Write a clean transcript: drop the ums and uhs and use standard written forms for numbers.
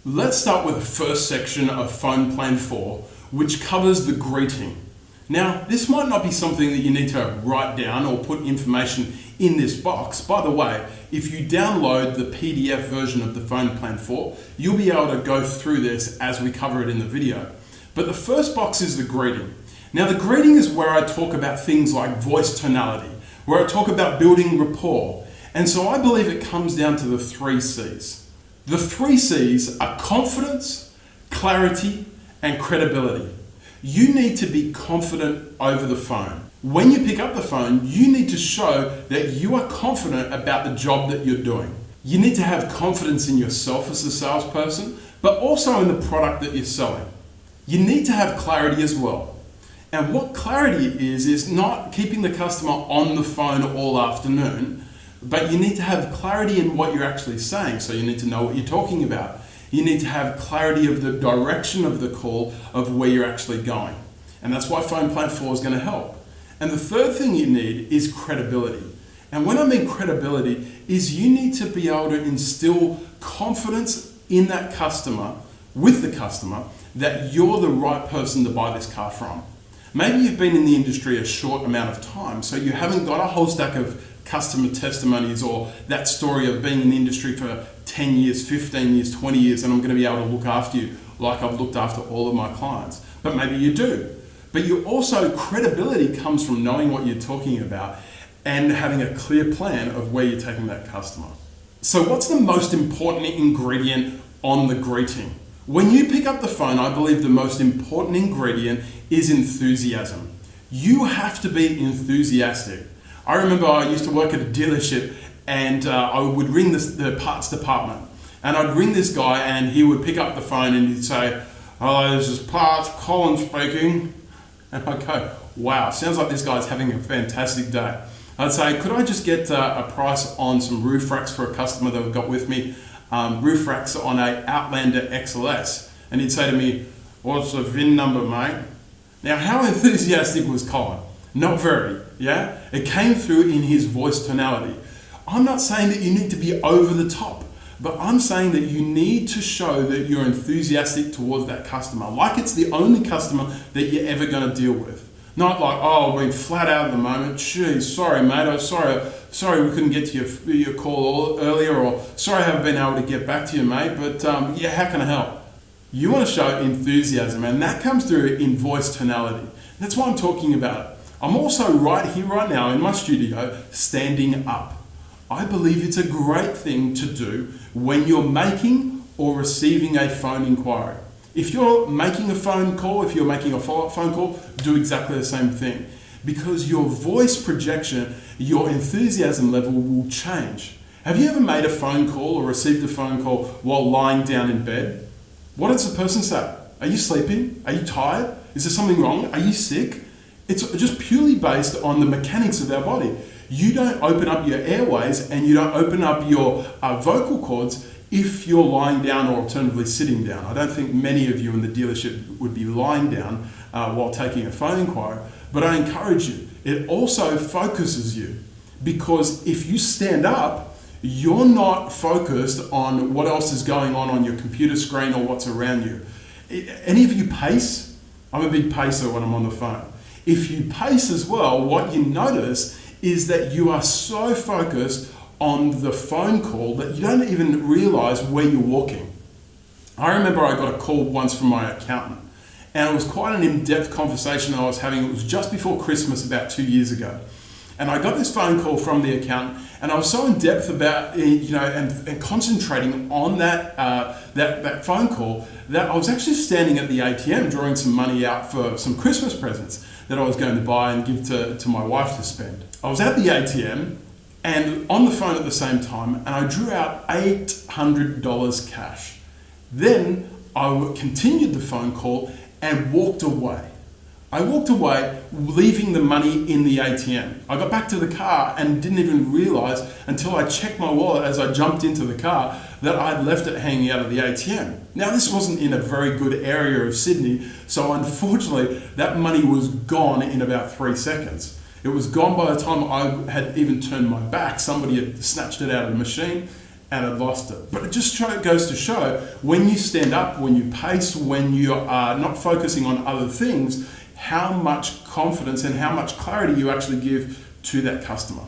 Let's start with the first section of Phone Plan 4, which covers the greeting. Now, this might not be something that you need to write down or put information in this box. By the way, if you download the PDF version of the Phone Plan 4, you'll be able to go through this as we cover it in the video. But the first box is the greeting. Now, the greeting is where I talk about things like voice tonality, where I talk about building rapport. And so I believe it comes down to the 3 C's. The 3 C's are confidence, clarity, and credibility. You need to be confident over the phone. When you pick up the phone, you need to show that you are confident about the job that you're doing. You need to have confidence in yourself as a salesperson, but also in the product that you're selling. You need to have clarity as well. And what clarity is not keeping the customer on the phone all afternoon, but you need to have clarity in what you're actually saying. So you need to know what you're talking about. You need to have clarity of the direction of the call, of where you're actually going. And that's why Phone Plan 4 is going to help. And the third thing you need is credibility. And when I mean credibility is you need to be able to instill confidence in that customer, with the customer, that you're the right person to buy this car from. Maybe you've been in the industry a short amount of time, so you haven't got a whole stack of customer testimonies or that story of being in the industry for 10 years, 15 years, 20 years, and I'm going to be able to look after you like I've looked after all of my clients. But maybe you do. But you also, credibility comes from knowing what you're talking about and having a clear plan of where you're taking that customer. So what's the most important ingredient on the greeting? When you pick up the phone, I believe the most important ingredient is enthusiasm. You have to be enthusiastic. I remember I used to work at a dealership and I would ring the parts department, and I'd ring this guy and he would pick up the phone and he'd say, "Hello, this is Parts, Colin speaking." And I'd go, "Wow, sounds like this guy's having a fantastic day." I'd say, "Could I just get a price on some roof racks for a customer that I've got with me, roof racks on a Outlander XLS?" And he'd say to me, "What's the VIN number, mate?" Now, how enthusiastic was Colin? Not very, yeah? It came through in his voice tonality. I'm not saying that you need to be over the top, but I'm saying that you need to show that you're enthusiastic towards that customer, like it's the only customer that you're ever going to deal with. Not like, "Oh, we're flat out at the moment. Geez, sorry, mate. I'm sorry we couldn't get to your call earlier," or "Sorry I haven't been able to get back to you, mate, but yeah, how can I help?" You want to show enthusiasm, and that comes through in voice tonality. That's why I'm talking about it. I'm also right here, right now in my studio, standing up. I believe it's a great thing to do when you're making or receiving a phone inquiry. If you're making a phone call, if you're making a follow-up phone call, do exactly the same thing. Because your voice projection, your enthusiasm level will change. Have you ever made a phone call or received a phone call while lying down in bed? What does the person say? Are you sleeping? Are you tired? Is there something wrong? Are you sick? It's just purely based on the mechanics of our body. You don't open up your airways and you don't open up your vocal cords if you're lying down or alternatively sitting down. I don't think many of you in the dealership would be lying down while taking a phone inquiry, but I encourage you. It also focuses you, because if you stand up, you're not focused on what else is going on your computer screen or what's around you. Any of you pace? I'm a big pacer when I'm on the phone. If you pace as well, what you notice is that you are so focused on the phone call that you don't even realize where you're walking. I remember I got a call once from my accountant, and it was quite an in-depth conversation I was having. It was just before Christmas, about 2 years ago. And I got this phone call from the accountant, and I was so in depth about and concentrating on that phone call that I was actually standing at the ATM drawing some money out for some Christmas presents that I was going to buy and give to my wife to spend. I was at the ATM and on the phone at the same time, and I drew out $800 cash. Then I continued the phone call and walked away. I walked away, leaving the money in the ATM. I got back to the car and didn't even realize until I checked my wallet as I jumped into the car that I'd left it hanging out of the ATM. Now, this wasn't in a very good area of Sydney, so unfortunately, that money was gone in about 3 seconds. It was gone by the time I had even turned my back. Somebody had snatched it out of the machine, and I'd lost it. But it just goes to show, when you stand up, when you pace, when you are not focusing on other things, how much confidence and how much clarity you actually give to that customer.